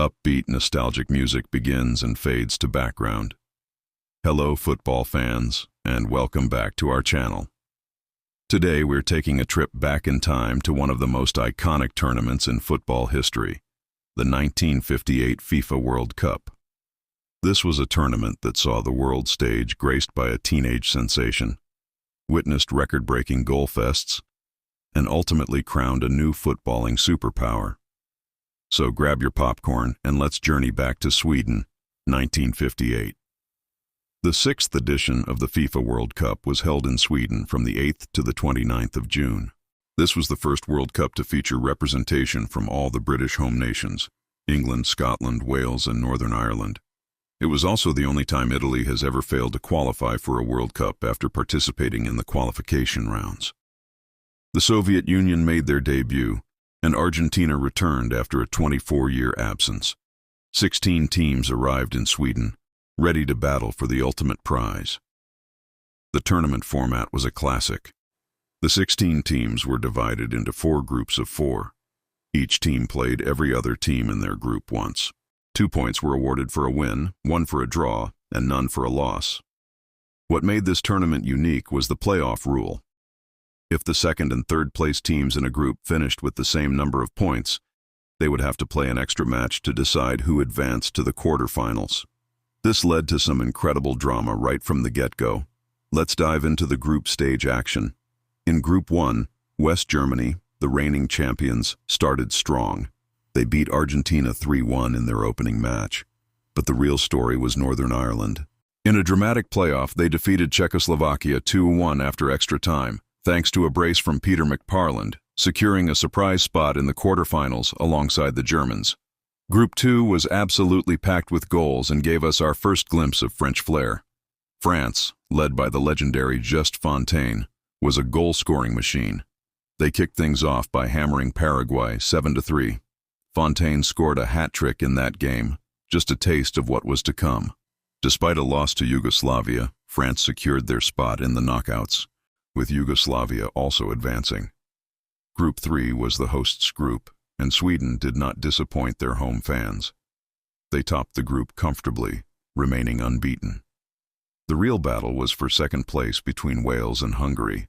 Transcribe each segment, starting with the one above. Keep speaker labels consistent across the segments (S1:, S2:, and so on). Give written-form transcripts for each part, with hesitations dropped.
S1: Upbeat, nostalgic music begins and fades to background. Hello, football fans, and welcome back to our channel. Today we're taking a trip back in time to one of the most iconic tournaments in football history, the 1958 FIFA World Cup. This was a tournament that saw the world stage graced by a teenage sensation, witnessed record-breaking goal fests, and ultimately crowned a new footballing superpower. So grab your popcorn and let's journey back to Sweden, 1958. The sixth edition of the FIFA World Cup was held in Sweden from the 8th to the 29th of June. This was the first World Cup to feature representation from all the British home nations, England, Scotland, Wales, and Northern Ireland. It was also the only time Italy has ever failed to qualify for a World Cup after participating in the qualification rounds. The Soviet Union made their debut, and Argentina returned after a 24-year absence. 16 teams arrived in Sweden, ready to battle for the ultimate prize. The tournament format was a classic. The 16 teams were divided into 4 groups of 4. Each team played every other team in their group once. 2 points were awarded for a win, 1 for a draw, and none for a loss. What made this tournament unique was the playoff rule. If the second and third place teams in a group finished with the same number of points, they would have to play an extra match to decide who advanced to the quarterfinals. This led to some incredible drama right from the get-go. Let's dive into the group stage action. In Group 1, West Germany, the reigning champions, started strong. They beat Argentina 3-1 in their opening match. But the real story was Northern Ireland. In a dramatic playoff, they defeated Czechoslovakia 2-1 after extra time, thanks to a brace from Peter McParland, securing a surprise spot in the quarterfinals alongside the Germans. Group 2 was absolutely packed with goals and gave us our first glimpse of French flair. France, led by the legendary Just Fontaine, was a goal-scoring machine. They kicked things off by hammering Paraguay 7-3. Fontaine scored a hat-trick in that game, just a taste of what was to come. Despite a loss to Yugoslavia, France secured their spot in the knockouts, with Yugoslavia also advancing. Group 3 was the hosts' group, and Sweden did not disappoint their home fans. They topped the group comfortably, remaining unbeaten. The real battle was for second place between Wales and Hungary.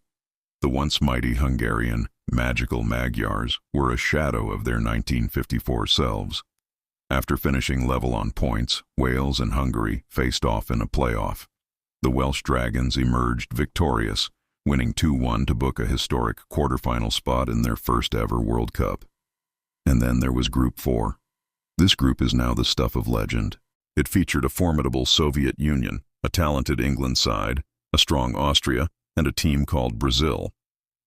S1: The once mighty Hungarian, magical Magyars were a shadow of their 1954 selves. After finishing level on points, Wales and Hungary faced off in a playoff. The Welsh Dragons emerged victorious, winning 2-1 to book a historic quarterfinal spot in their first ever World Cup. And then there was Group 4. This group is now the stuff of legend. It featured a formidable Soviet Union, a talented England side, a strong Austria, and a team called Brazil.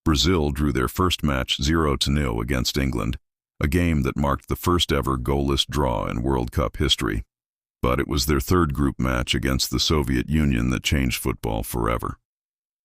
S1: Brazil drew their first match 0-0 against England, a game that marked the first ever goalless draw in World Cup history. But it was their third group match against the Soviet Union that changed football forever.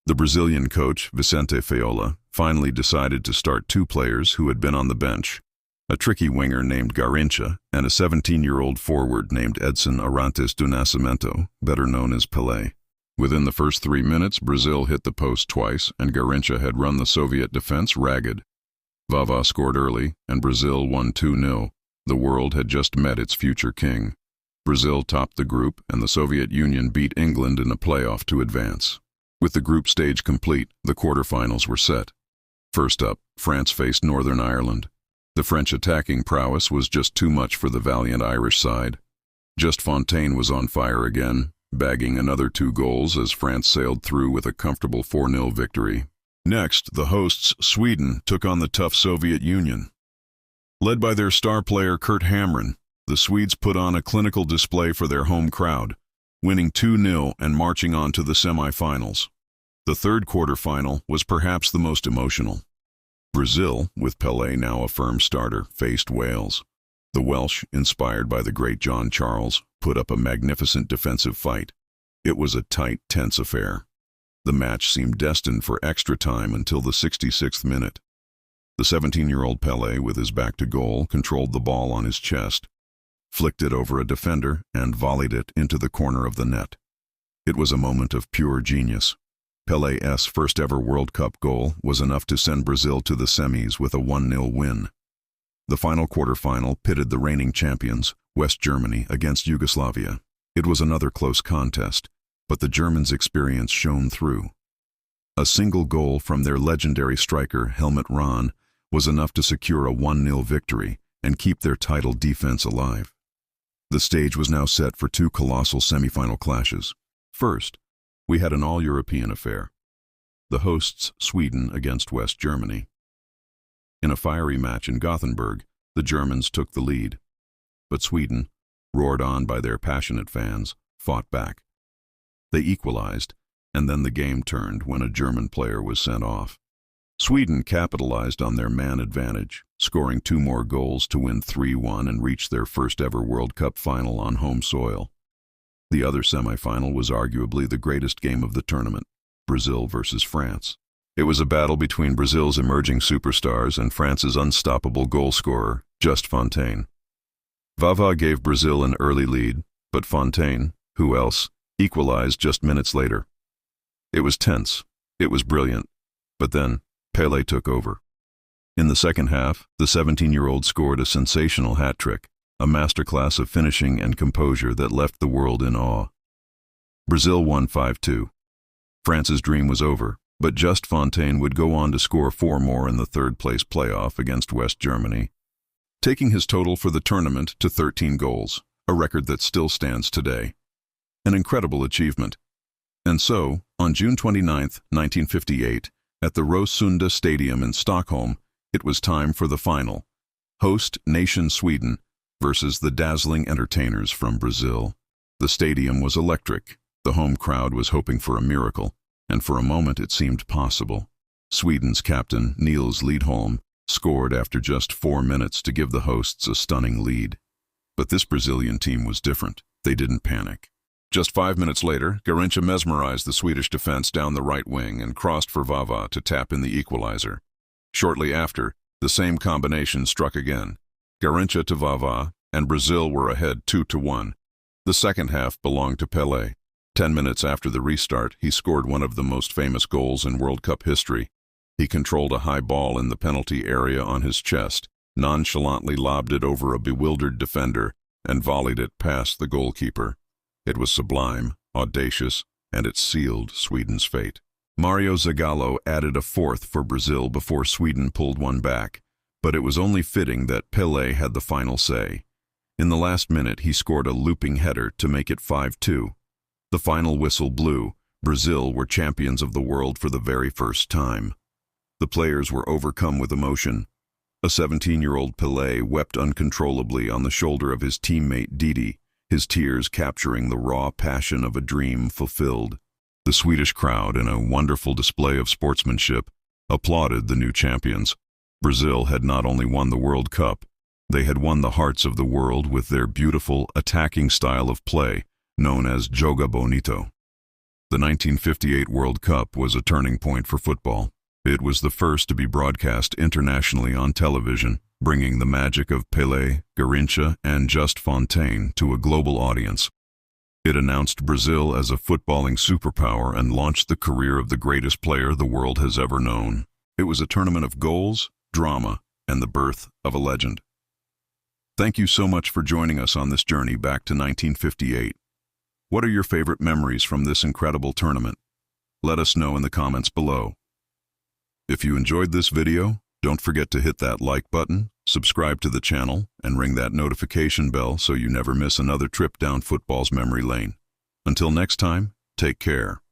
S1: The Brazilian coach, Vicente Feola, finally decided to start 2 players who had been on the bench, a tricky winger named Garrincha and a 17-year-old forward named Edson Arantes do Nascimento, better known as Pelé. Within the first 3 minutes, Brazil hit the post twice, and Garrincha had run the Soviet defense ragged. Vava scored early, and Brazil won 2-0. The world had just met its future king. Brazil topped the group, and the Soviet Union beat England in a playoff to advance. With the group stage complete, the quarterfinals were set. First up, France faced Northern Ireland. The French attacking prowess was just too much for the valiant Irish side. Just Fontaine was on fire again, bagging another 2 goals as France sailed through with a comfortable 4-0 victory. Next, the hosts, Sweden, took on the tough Soviet Union. Led by their star player Kurt Hamrin, the Swedes put on a clinical display for their home crowd, winning 2-0 and marching on to the semi-finals. The third quarterfinal was perhaps the most emotional. Brazil, with Pelé now a firm starter, faced Wales. The Welsh, inspired by the great John Charles, put up a magnificent defensive fight. It was a tight, tense affair. The match seemed destined for extra time until the 66th minute. The 17-year-old Pelé, with his back to goal, controlled the ball on his chest, flicked it over a defender, and volleyed it into the corner of the net. It was a moment of pure genius. Pelé's first-ever World Cup goal was enough to send Brazil to the semis with a 1-0 win. The final quarterfinal pitted the reigning champions, West Germany, against Yugoslavia. It was another close contest, but the Germans' experience shone through. A single goal from their legendary striker, Helmut Rahn, was enough to secure a 1-0 victory and keep their title defense alive. The stage was now set for two colossal semifinal clashes. First, we had an all-European affair. The hosts, Sweden against West Germany. In a fiery match in Gothenburg, the Germans took the lead. But Sweden, roared on by their passionate fans, fought back. They equalized, and then the game turned when a German player was sent off. Sweden capitalized on their man advantage, scoring 2 more goals to win 3-1 and reach their first-ever World Cup final on home soil. The other semifinal was arguably the greatest game of the tournament, Brazil versus France. It was a battle between Brazil's emerging superstars and France's unstoppable goalscorer, Just Fontaine. Vava gave Brazil an early lead, but Fontaine, who else, equalized just minutes later. It was tense, it was brilliant, but then Pelé took over. In the second half, the 17-year-old scored a sensational hat-trick, a masterclass of finishing and composure that left the world in awe. Brazil won 5-2. France's dream was over, but Just Fontaine would go on to score 4 more in the third-place playoff against West Germany, taking his total for the tournament to 13 goals, a record that still stands today. An incredible achievement. And so, on June 29, 1958, at the Råsunda Stadium in Stockholm, it was time for the final. Host nation Sweden versus the dazzling entertainers from Brazil. The stadium was electric. The home crowd was hoping for a miracle, and for a moment it seemed possible. Sweden's captain, Niels Lidholm, scored after just 4 minutes to give the hosts a stunning lead. But this Brazilian team was different. They didn't panic. Just 5 minutes later, Garrincha mesmerized the Swedish defense down the right wing and crossed for Vava to tap in the equalizer. Shortly after, the same combination struck again. Garrincha to Vava, and Brazil were ahead 2-1. The second half belonged to Pelé. 10 minutes after the restart, he scored one of the most famous goals in World Cup history. He controlled a high ball in the penalty area on his chest, nonchalantly lobbed it over a bewildered defender, and volleyed it past the goalkeeper. It was sublime, audacious, and it sealed Sweden's fate. Mario Zagallo added a 4th for Brazil before Sweden pulled one back, but it was only fitting that Pelé had the final say. In the last minute, he scored a looping header to make it 5-2. The final whistle blew. Brazil were champions of the world for the very first time. The players were overcome with emotion. A 17-year-old Pelé wept uncontrollably on the shoulder of his teammate Didi, his tears capturing the raw passion of a dream fulfilled. The Swedish crowd, in a wonderful display of sportsmanship, applauded the new champions. Brazil had not only won the World Cup, they had won the hearts of the world with their beautiful, attacking style of play, known as Joga Bonito. The 1958 World Cup was a turning point for football. It was the first to be broadcast internationally on television, bringing the magic of Pelé, Garrincha, and Just Fontaine to a global audience. It announced Brazil as a footballing superpower and launched the career of the greatest player the world has ever known. It was a tournament of goals, drama, and the birth of a legend. Thank you so much for joining us on this journey back to 1958. What are your favorite memories from this incredible tournament? Let us know in the comments below. If you enjoyed this video, don't forget to hit that like button, subscribe to the channel, and ring that notification bell so you never miss another trip down football's memory lane. Until next time, take care.